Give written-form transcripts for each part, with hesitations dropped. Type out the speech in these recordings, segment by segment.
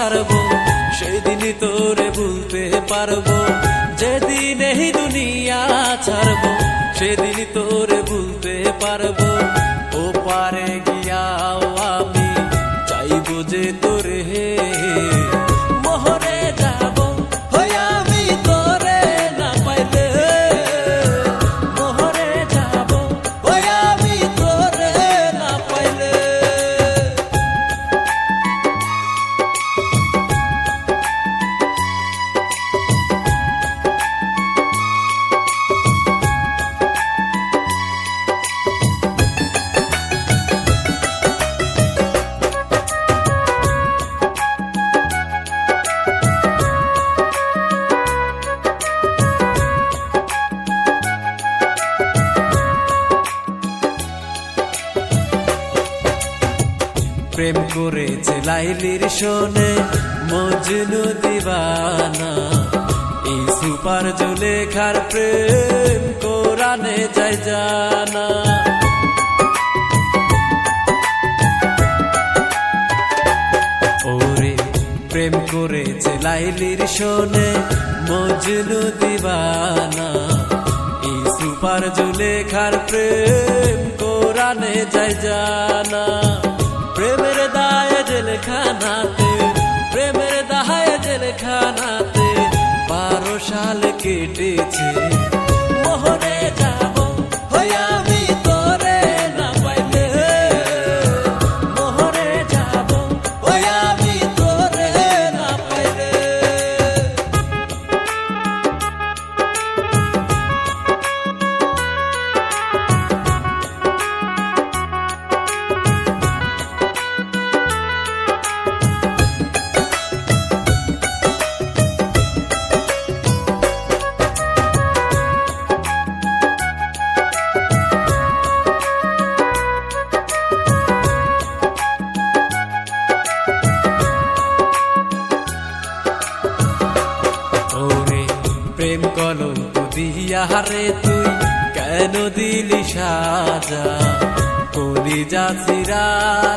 ছাড়বো সেদিনই তোরে ভুলতে পারবো। যেদিন এই দুনিয়া ছাড়বো সেদিনই তোরে ভুলতে পারবো। ও পারে গিয়াও আমি চাইবো যে তোরে মোহরে যাবো হই আমি তোরে না পাইলে। মোহরে যাবো হই আমি তোরে না পাইলে। প্রেম করেছে লাইলির শোনে মজনু দিবানা। এই সুপার জুলেখার প্রেম কোরআনে যায় জানা। ওরে প্রেম করেছে লাইলির শোনে মজনু দিবানা। এই সুপার জুলেখার প্রেম কোরআনে যায় জানা। প্রেমের দায়ে জেলখানাতে, প্রেমের দায়ে জেলখানাতে 12 সাল কেটেছে। মোহরে যাবো হই আমি তোরে না পাইলে। মোহরে যাবো হই আমি তোরে না পাইলে। প্রেম কলঙ্ক দিয়া রে তুই কেন দিলি সাজা। কলিজা চিরা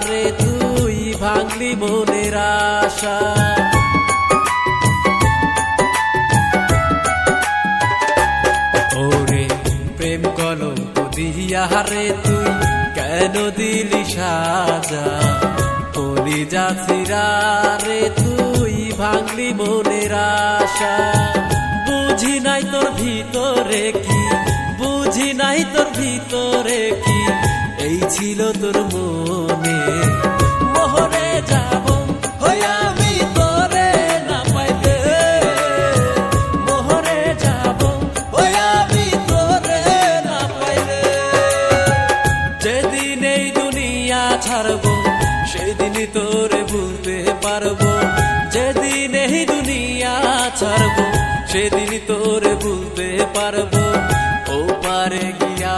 রে তুই ভাঙলি মনের আশা। ওরে প্রেম কলঙ্ক দিয়া রে তুই কেন দিলি সাজা। কলিজা চিরা রে তুই ভাঙলি মনের আশা। বুঝি নাই তোর ভিতরে কি, বুঝি নাই তোর ভিতরে কি, এই ছিল তোর মনে। মোহরে যাবো হই আমি তোরে না পাইলে। মোহরে যাবো হই আমি তোরে না পাইলে। যেদিন এই দুনিয়া ছাড়বো সেদিনই তোরে ভুলতে পারবো। যেদিন এই দুনিয়া ছাড়বো সেদিনই তোরে ভুলতে পারবো। ও পারে গিয়া